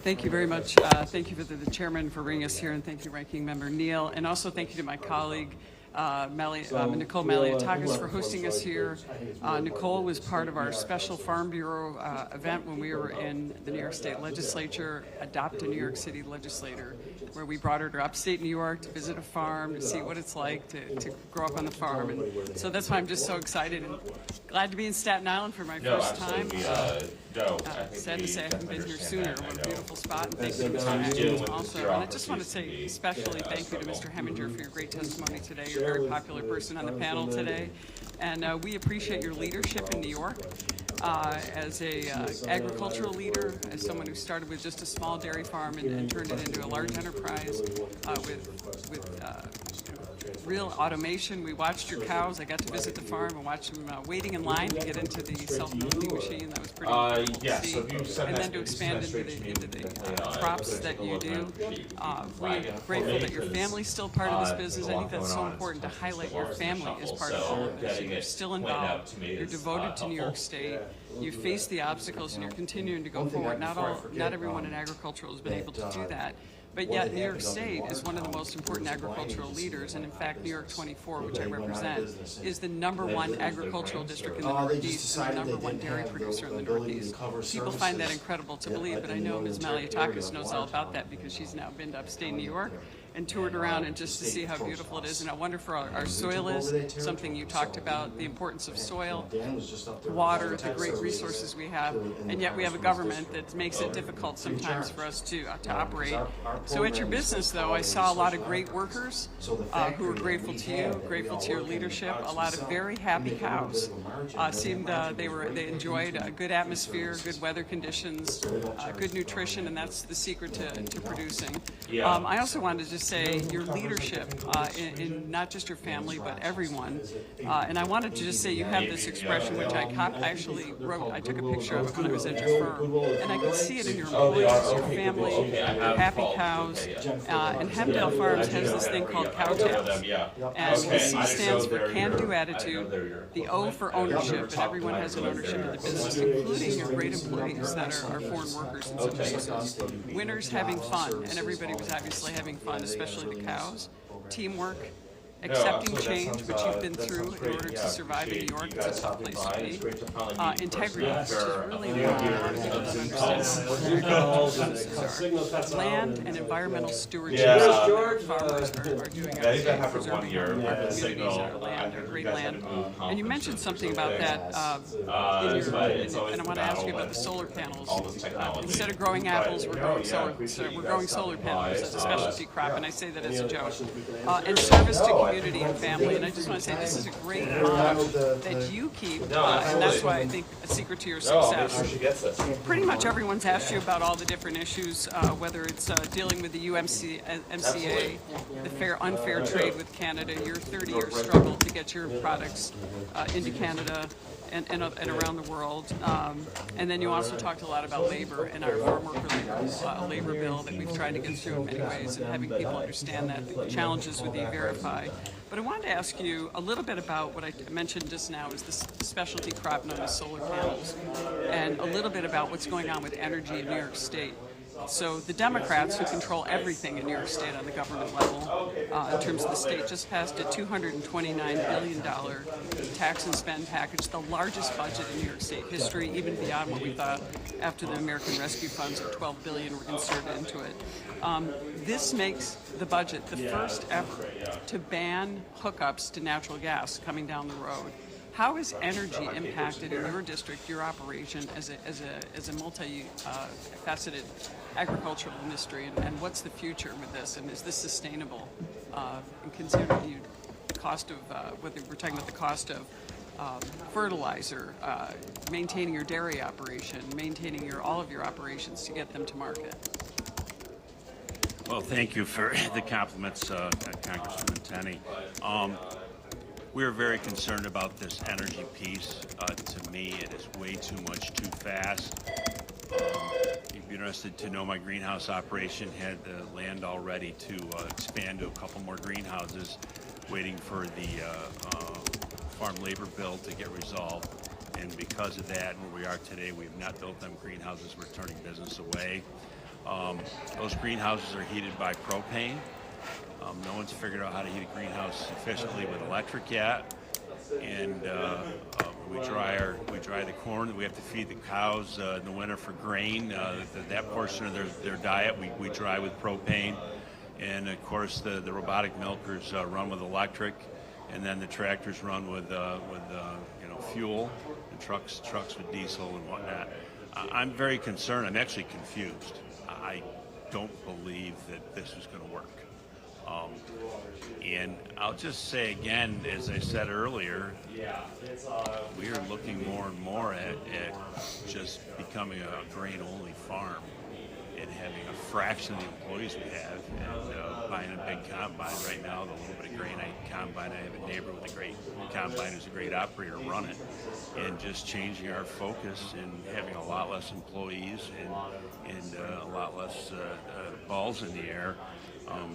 Thank you very much. Thank you for the chairman for bringing us here, and thank you, Ranking Member Neal, and also thank you to my colleague Nicole Maliotakis for hosting us here. Nicole was part of our special Farm Bureau event when we were in the New York State Legislature, Adopt a New York City Legislator, where we brought her to upstate New York to visit a farm, to see what it's like to grow up on the farm. And so that's why I'm just so excited and glad to be in Staten Island for my first time. Sad to say I haven't been here sooner. What a beautiful spot, and thank you for Mr. also. And I just want to say especially thank you to Mr. Heminger for your great testimony today. You're a very popular person on the panel today, and we appreciate your leadership in New York as a agricultural leader, as someone who started with just a small dairy farm and turned it into a large enterprise with real automation. We watched your cows. I got to visit the farm and watch them waiting in line to get into the self-milking machine. That was pretty cool to see. And then to expand into the crops that you do. We're grateful that your family's still part of this business. I think that's so important to highlight your family as part of all of this. You're still involved. You're devoted to New York State. You face the obstacles and you're continuing to go forward. Not everyone in agriculture has been able to do that. But yet New York State is one of the most important agricultural leaders, and in fact New York 24, which I represent, is the #1 agricultural district in the Northeast and the #1 dairy producer in the Northeast. People find that incredible to believe, but I know Ms. Maliotakis knows all about that because she's now been to upstate New York and toured around and just to see how beautiful it is and how wonderful our soil is, something you talked about, the importance of soil, water, the great resources we have, and yet we have a government that makes it difficult sometimes for us to operate. So at your business, though, I saw a lot of great workers who were grateful to you, grateful to your leadership, a lot of very happy cows. Seemed they enjoyed a good atmosphere, good weather conditions, good nutrition, and that's the secret to producing. I also wanted to just say your leadership in not just your family but everyone, and I wanted to just say you have this expression which I actually wrote. I took a picture of it when I was at your firm, and I could see it in your employees, your family, your happy cows, and Hemdale Farms has this thing called Cow Tales, and the C stands for can-do attitude, the O for ownership, and everyone has an ownership of the business, including your great employees that are foreign workers in some cases. Winners having fun, and everybody was obviously having fun, especially the cows. Teamwork, accepting change, which you've been through in order to survive in New York. It's a tough place to be. Integrity, which is really important. A lot of people don't understand how businesses are. Land and environmental stewardship. Farmers are doing everything, preserving our communities, our land, our great land. And you mentioned something about that and I want to ask you about the solar panels. Instead of growing apples, we're growing solar panels as a specialty crop, and I say that as a joke. And service to community and family, and I just want to say this is a great motto that you keep, and that's why I think a secret to your success. Pretty much everyone's asked you about all the different issues, whether it's dealing with the USMCA, the unfair trade with Canada, your 30-year struggle to get your products into Canada and around the world. And then you also talked a lot about labor and our farm worker labor bill that we've tried to get through in many ways, and having people understand that, the challenges with E-Verify. But I wanted to ask you a little bit about what I mentioned just now, is this specialty crop known as solar panels, and a little bit about what's going on with energy in New York State. So the Democrats, who control everything in New York State on the government level, in terms of the state, just passed a $229 billion tax and spend package, the largest budget in New York State history, even beyond what we thought after the American Rescue Funds of $12 billion were inserted into it. This makes the budget the first ever to ban hookups to natural gas coming down the road. How is energy impacted in your district, your operation, as a multi-faceted agricultural industry, and what's the future with this, and is this sustainable? And considering the cost of, whether we're talking about the cost of fertilizer, maintaining your dairy operation, maintaining all of your operations to get them to market. Well, thank you for the compliments, Congresswoman Tenney. We're very concerned about this energy piece. To me, it is way too much, too fast. You'd be interested to know my greenhouse operation had the land already to expand to a couple more greenhouses, waiting for the farm labor bill to get resolved. And because of that and where we are today, we have not built them greenhouses. We're turning business away. Those greenhouses are heated by propane. No one's figured out how to heat a greenhouse efficiently with electric yet. And we dry the corn. We have to feed the cows in the winter for grain. That portion of their diet we dry with propane. And of course the robotic milkers run with electric, and then the tractors run with fuel, and trucks with diesel and whatnot. I'm very concerned. I'm actually confused. I don't believe that this is going to work. And I'll just say again, as I said earlier, we are looking more and more at just becoming a grain-only farm and having a fraction of the employees we have, and buying a big combine right now, the little bit of grain combine. I have a neighbor with a great combine who's a great operator run it, and just changing our focus and having a lot less employees and a lot less balls in the air,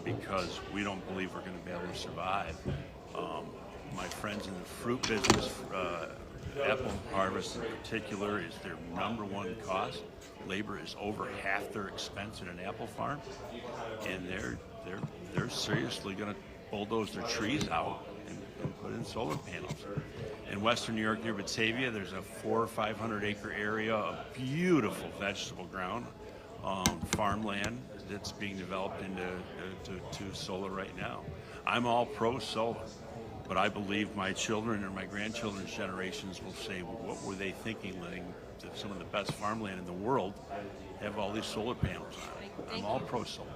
because we don't believe we're going to be able to survive. My friends in the fruit business, apple harvest in particular, is their number one cost. Labor is over half their expense in an apple farm, and they're seriously going to bulldoze their trees out and put in solar panels. In Western New York near Batavia, there's a 400 or 500 acre area of beautiful vegetable ground, farmland that's being developed into solar right now. I'm all pro solar, but I believe my children or my grandchildren's generations will say, what were they thinking, letting some of the best farmland in the world have all these solar panels on it? I'm all pro solar.